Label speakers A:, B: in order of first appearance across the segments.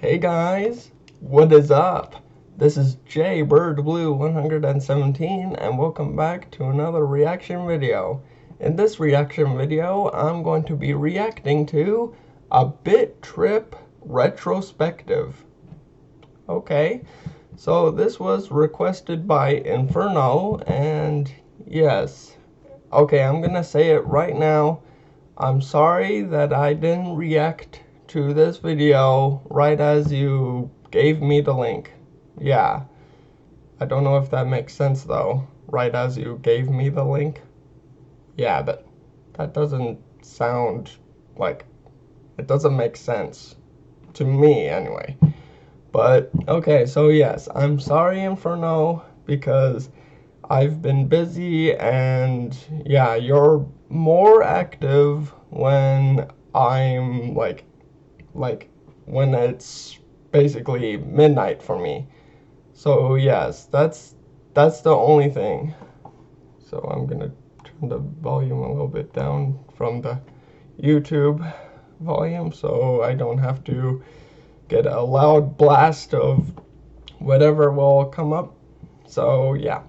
A: Hey guys, what is up? This is JBirdBlue117 and welcome back to another reaction video. In this reaction video, I'm going to be reacting to a BIT.TRIP retrospective. Okay, so this was requested by Inferno, and yes, okay, I'm gonna say it right now. I'm sorry that I didn't react to this video right as you gave me the link. Yeah, I don't know if that makes sense though. Right as you gave me the link. Yeah, that doesn't sound like, it doesn't make sense to me anyway. But okay, so yes, I'm sorry Inferno because I've been busy, and yeah, you're more active when I'm like when it's basically midnight for me. So yes, that's the only thing. So I'm gonna turn the volume a little bit down from the YouTube volume so I don't have to get a loud blast of whatever will come up. So yeah.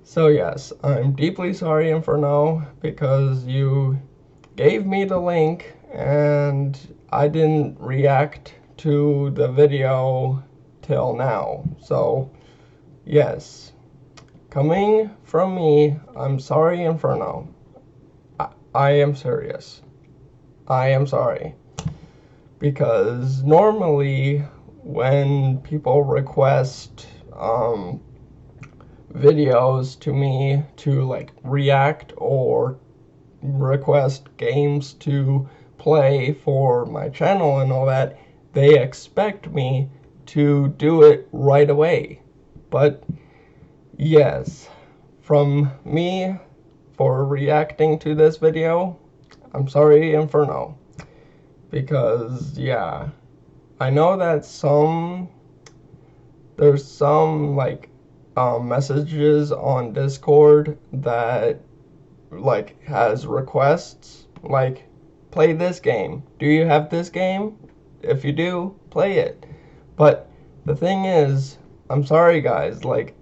A: So yes, I'm deeply sorry Inferno because you gave me the link and I didn't react to the video till now. So yes, coming from me, I'm sorry Inferno. I am serious. I am sorry. Because normally when people request videos to me to like react or request games to play for my channel and all that, they expect me to do it right away. But yes, from me for reacting to this video, I'm sorry Inferno. Because yeah, I know that there's some like messages on Discord that like has requests like, play this game, do you have this game, if you do, play it. But the thing is, I'm sorry guys, like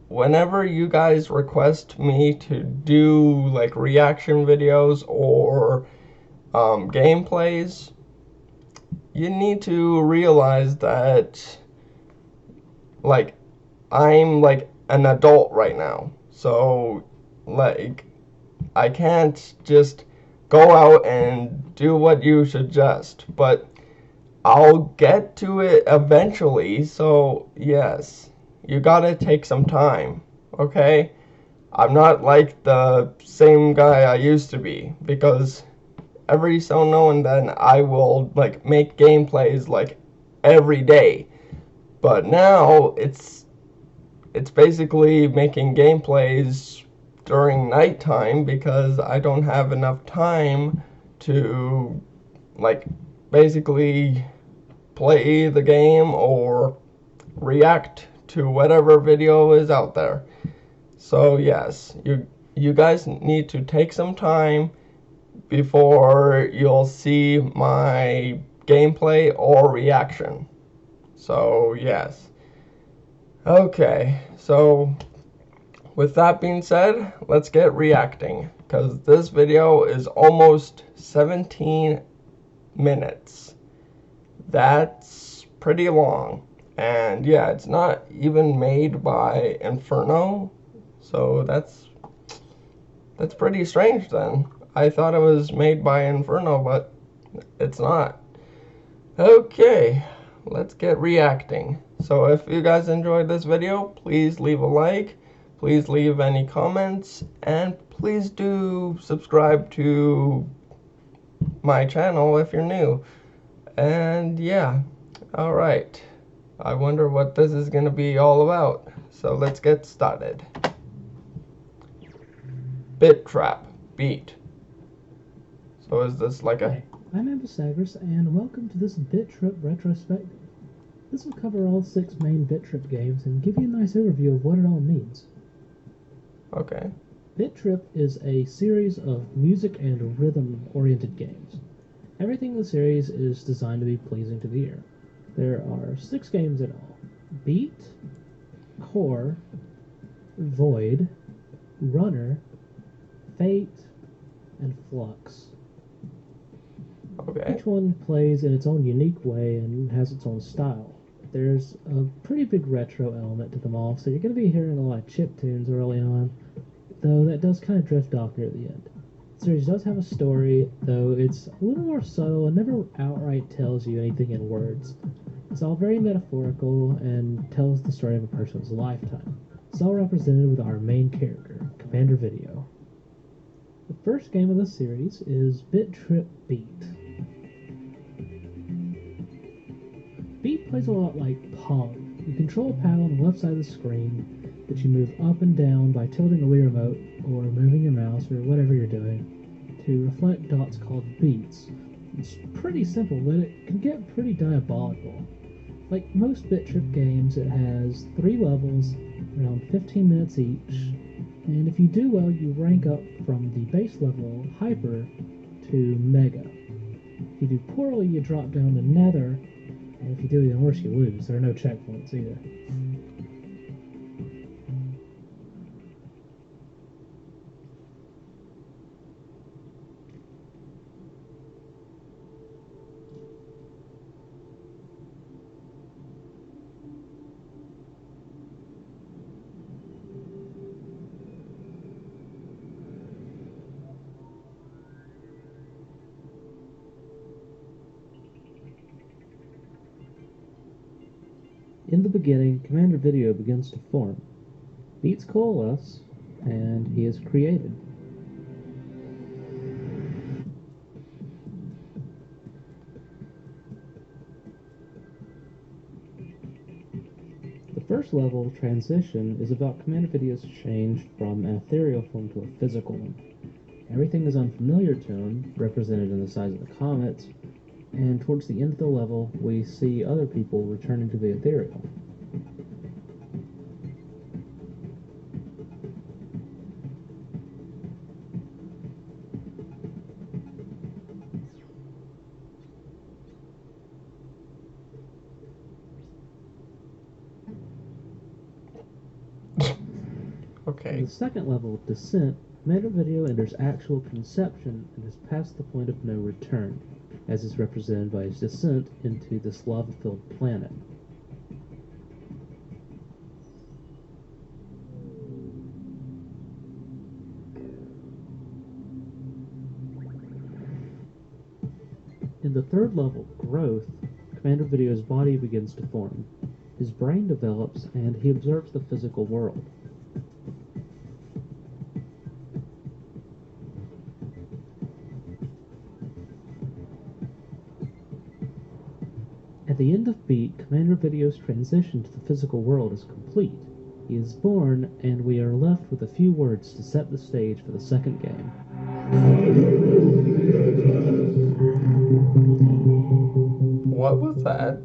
A: whenever you guys request me to do like reaction videos or gameplays, you need to realize that like I'm like an adult right now, so like I can't just go out and do what you suggest, but I'll get to it eventually. So yes, you gotta take some time, okay? I'm not like the same guy I used to be, because every so now and then I will like make gameplays like every day, but now it's basically making gameplays during nighttime because I don't have enough time to like basically play the game or react to whatever video is out there. So yes, you guys need to take some time before you'll see my gameplay or reaction. So yes. Okay, so with that being said, let's get reacting, because this video is almost 17 minutes. That's pretty long. And yeah, it's not even made by Inferno, so that's pretty strange then. I thought it was made by Inferno, but it's not. Okay, let's get reacting. So if you guys enjoyed this video, please leave a like, please leave any comments, and please do subscribe to my channel if you're new. And yeah, alright. I wonder what this is going to be all about. So let's get started. BIT.TRIP. Beat. So is this like a...
B: Hi, I'm Ambersagrus, and welcome to this BIT.TRIP retrospective. This will cover all 6 main BIT.TRIP games and give you a nice overview of what it all means.
A: Okay.
B: BIT.TRIP is a series of music and rhythm-oriented games. Everything in the series is designed to be pleasing to the ear. There are 6 games in all: Beat, Core, Void, Runner, Fate, and Flux.
A: Okay.
B: Each one plays in its own unique way and has its own style. There's a pretty big retro element to them all, so you're going to be hearing a lot of chip tunes early on, though that does kind of drift off near the end. The series does have a story, though it's a little more subtle and never outright tells you anything in words. It's all very metaphorical and tells the story of a person's lifetime. It's all represented with our main character, Commander Video. The first game of the series is BIT.TRIP Beat. Beat plays a lot like Pong. You control a pad on the left side of the screen that you move up and down by tilting the Wii remote or moving your mouse or whatever you're doing to reflect dots called beats. It's pretty simple, but it can get pretty diabolical. Like most BIT.TRIP games, it has 3 levels, around 15 minutes each, and if you do well, you rank up from the base level Hyper to Mega. If you do poorly, you drop down to Nether, and if you do even worse, you lose. There are no checkpoints either. In the beginning, Commander Video begins to form. Beats coalesce, and he is created. The first level, Transition, is about Commander Video's change from an ethereal form to a physical one. Everything is unfamiliar to him, represented in the size of the comets, and towards the end of the level, we see other people returning to the ethereal. In
A: Okay.
B: the second level, Descent, Commander Video enters actual conception and is past the point of no return, as is represented by his descent into this lava-filled planet. In the third level, Growth, Commander Video's body begins to form. His brain develops, and he observes the physical world. At the end of Beat, Commander Video's transition to the physical world is complete. He is born, and we are left with a few words to set the stage for the second game.
A: What was that?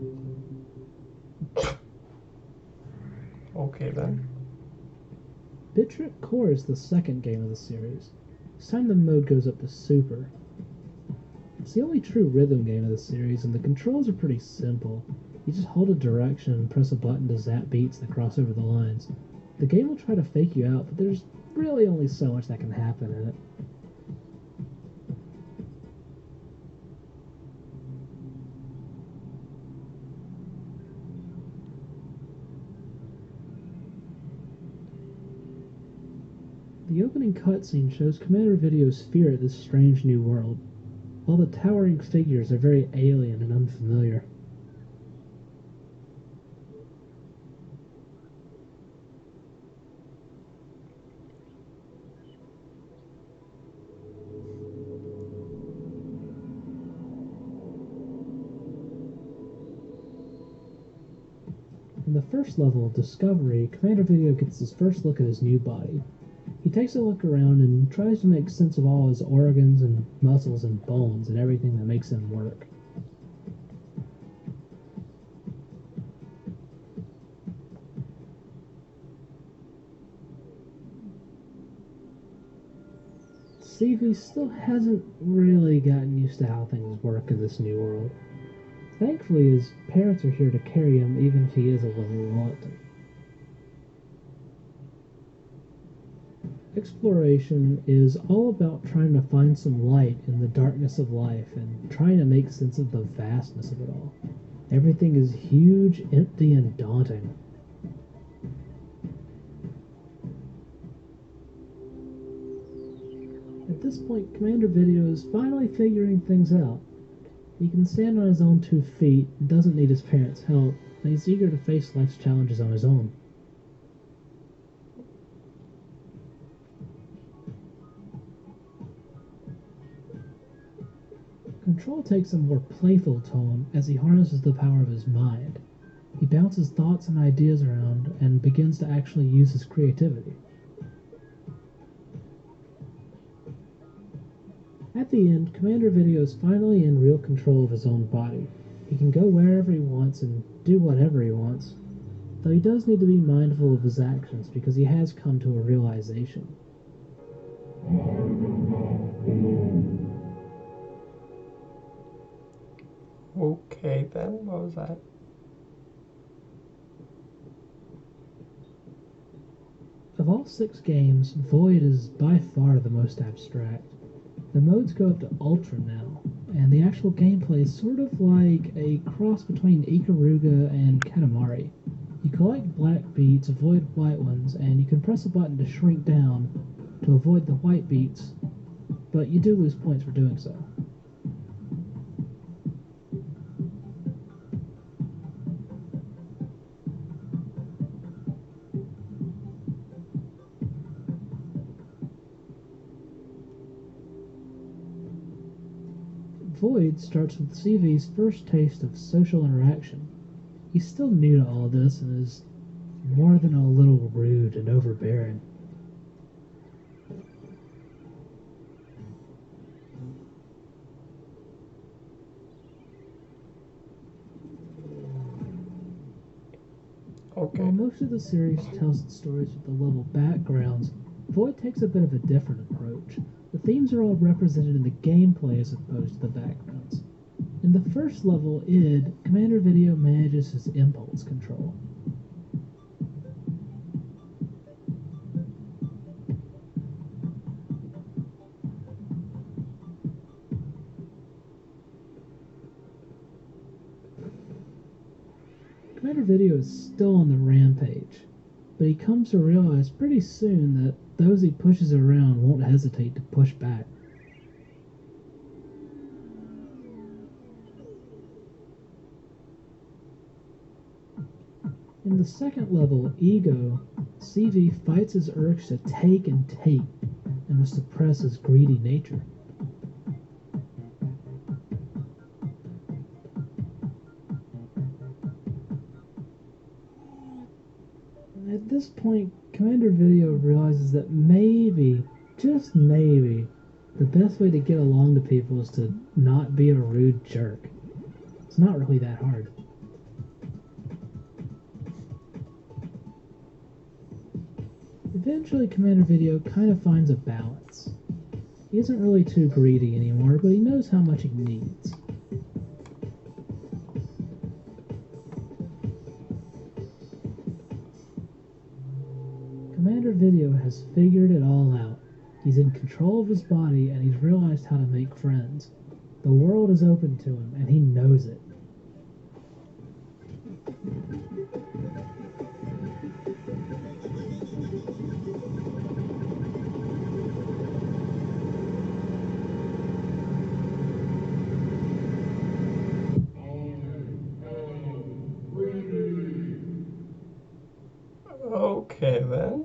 A: Okay then.
B: BIT.TRIP Core is the second game of the series. This time the mode goes up to Super. It's the only true rhythm game of the series, and the controls are pretty simple. You just hold a direction and press a button to zap beats that cross over the lines. The game will try to fake you out, but there's really only so much that can happen in it. The opening cutscene shows Commander Video's fear of this strange new world. All the towering figures are very alien and unfamiliar. In the first level, Discovery, Commander Video gets his first look at his new body. He takes a look around and tries to make sense of all his organs and muscles and bones and everything that makes him work. CV still hasn't really gotten used to how things work in this new world. Thankfully, his parents are here to carry him even if he is a little reluctant. Exploration is all about trying to find some light in the darkness of life and trying to make sense of the vastness of it all. Everything is huge, empty, and daunting. At this point, Commander Video is finally figuring things out. He can stand on his own 2 feet, doesn't need his parents' help, and he's eager to face life's challenges on his own. Control takes a more playful tone as he harnesses the power of his mind. He bounces thoughts and ideas around and begins to actually use his creativity. At the end, Commander Video is finally in real control of his own body. He can go wherever he wants and do whatever he wants, though he does need to be mindful of his actions because he has come to a realization.
A: Okay, then, what was that?
B: Of all 6 games, Void is by far the most abstract. The modes go up to Ultra now, and the actual gameplay is sort of like a cross between Ikaruga and Katamari. You collect black beats, avoid white ones, and you can press a button to shrink down to avoid the white beats, but you do lose points for doing so. Void starts with CV's first taste of social interaction. He's still new to all this and is more than a little rude and overbearing.
A: Okay.
B: While most of the series tells its stories with the level backgrounds, Void takes a bit of a different approach. The themes are all represented in the gameplay as opposed to the backgrounds. In the first level, id, Commander Video manages his impulse control. Commander Video is still on the rampage, but he comes to realize pretty soon that those he pushes around won't hesitate to push back. In the second level, Ego, CV fights his urge to take and take and to suppress his greedy nature. At this point, Commander Video realizes that maybe, just maybe, the best way to get along to people is to not be a rude jerk. It's not really that hard. Eventually, Commander Video kind of finds a balance. He isn't really too greedy anymore, but he knows how much he needs. Commander Video has figured it all out. He's in control of his body and he's realized how to make friends. The world is open to him and he knows it.
A: Okay, then.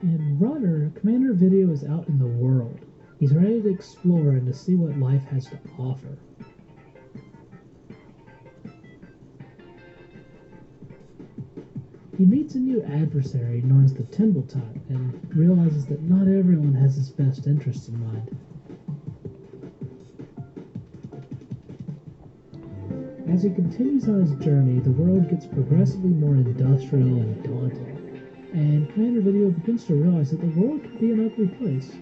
B: In Runner, Commander Video is out in the world. He's ready to explore and to see what life has to offer. He meets a new adversary known as the Timbletop and realizes that not everyone has his best interests in mind. As he continues on his journey, the world gets progressively more industrial and daunting, and Commander Video begins to realize that the world can be an ugly place.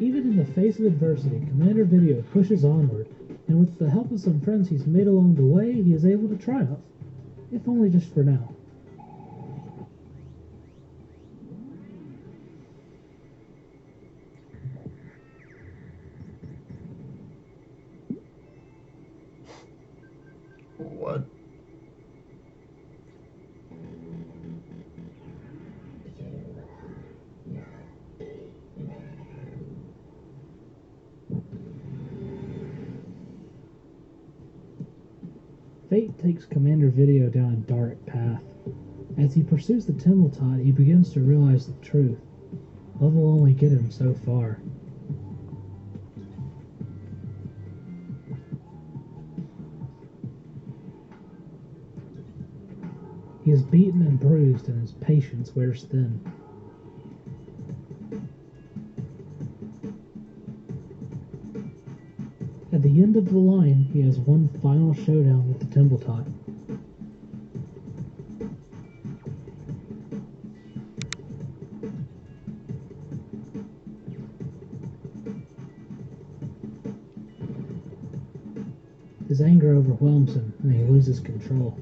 B: Even in the face of adversity, Commander Video pushes onward, and with the help of some friends he's made along the way, he is able to triumph, if only just for now.
A: What?
B: Fate takes Commander Video down a dark path. As he pursues the Timbletot, he begins to realize the truth. Love will only get him so far. He is beaten and bruised, and his patience wears thin. At the end of the line, he has one final showdown with the Timbletot. His anger overwhelms him, and he loses control.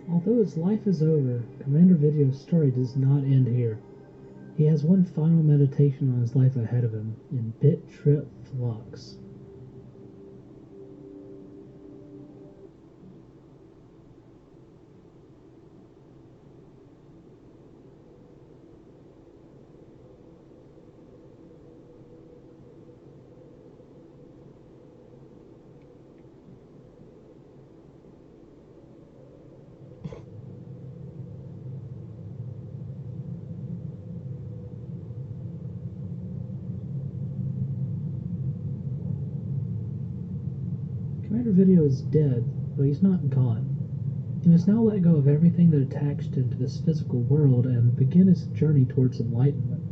B: Although his life is over, Commander Video's story does not end here. He has one final meditation on his life ahead of him in BIT.TRIP Flux. Commander Video is dead, but he's not gone. He must now let go of everything that attached him to this physical world and begin his journey towards enlightenment.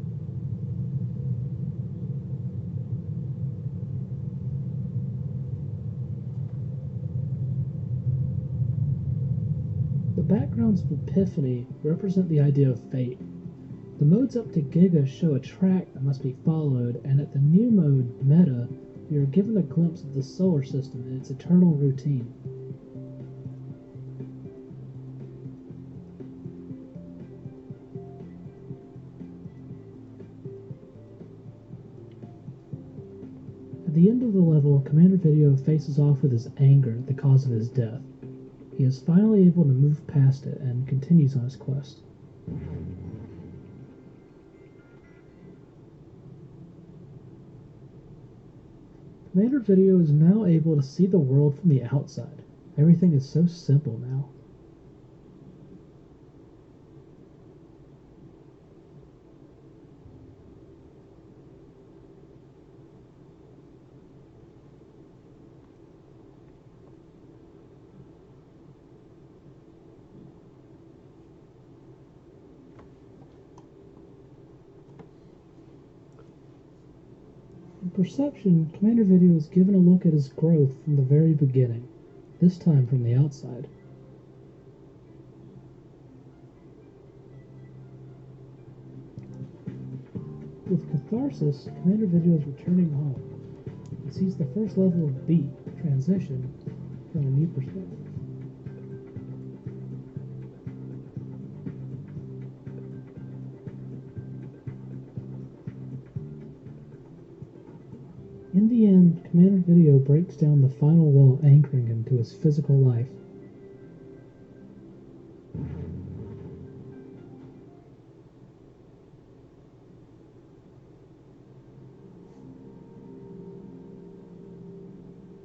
B: The backgrounds of Epiphany represent the idea of fate. The modes up to Giga show a track that must be followed, and at the new mode, Meta, we are given a glimpse of the solar system and its eternal routine. At the end of the level, Commander Video faces off with his anger, the cause of his death. He is finally able to move past it and continues on his quest. Commander Video is now able to see the world from the outside. Everything is so simple now. In Perception, Commander Video is given a look at his growth from the very beginning, this time from the outside. With Catharsis, Commander Video is returning home. He sees the first level of BIT, Transition, from a new perspective. In the end, Commander Video breaks down the final wall anchoring him to his physical life.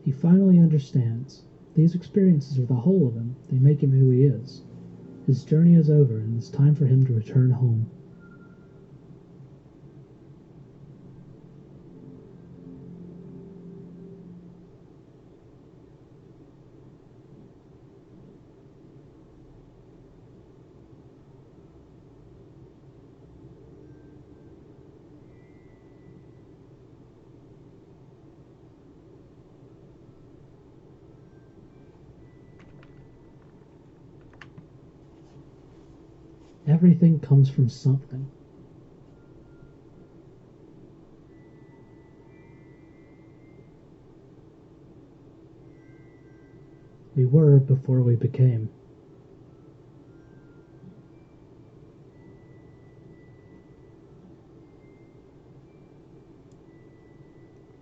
B: He finally understands. These experiences are the whole of him. They make him who he is. His journey is over, and it's time for him to return home. Everything comes from something. We were before we became.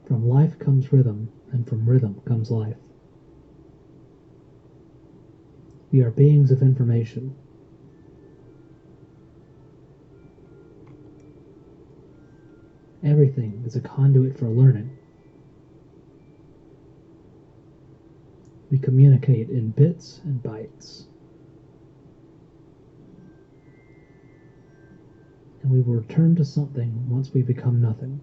B: From life comes rhythm, and from rhythm comes life. We are beings of information. Everything is a conduit for learning. We communicate in bits and bytes. And we will return to something once we become nothing.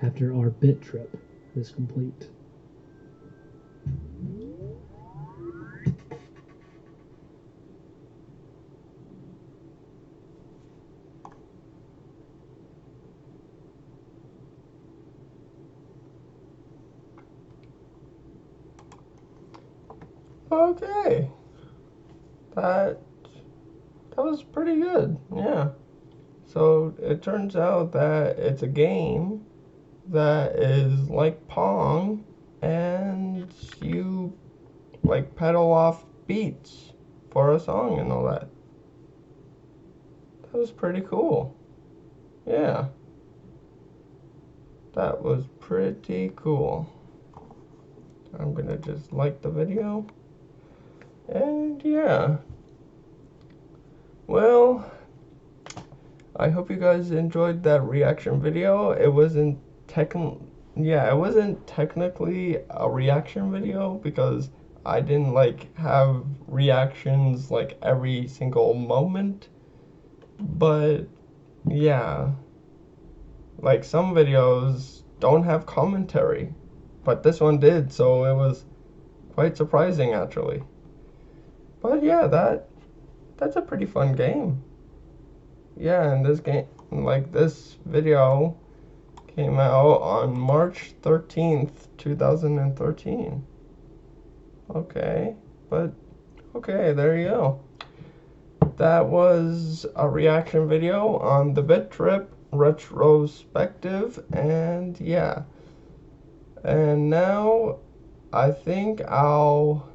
B: After our BIT.TRIP is complete.
A: Okay. That was pretty good. Yeah. So it turns out that it's a game that is like Pong, and you like pedal off beats for a song and all that. That was pretty cool. Yeah. That was pretty cool. I'm gonna just like the video. And yeah. Well, I hope you guys enjoyed that reaction video. It wasn't technically a reaction video because I didn't like have reactions like every single moment. But yeah, like some videos don't have commentary, but this one did, so it was quite surprising actually. But yeah, that's a pretty fun game. Yeah, and this video came out on March 13th, 2013. Okay, but okay, there you go. That was a reaction video on the BIT.TRIP Retrospective, and yeah. And now I think I'll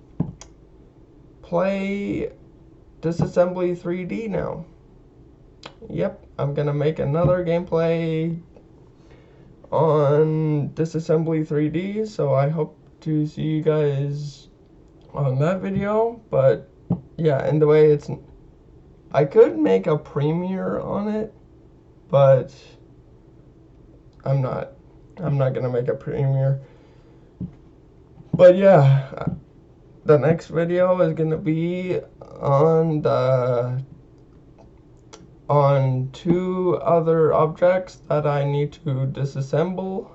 A: play Disassembly 3D now. Yep, I'm gonna make another gameplay on Disassembly 3D, so I hope to see you guys on that video. But yeah, in the way I could make a premiere on it, but I'm not gonna make a premiere. But yeah, the next video is gonna be on two other objects that I need to disassemble.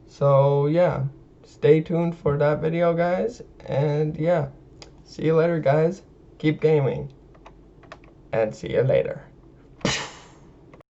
A: So yeah, stay tuned for that video, guys. And yeah, see you later, guys. Keep gaming, and see you later.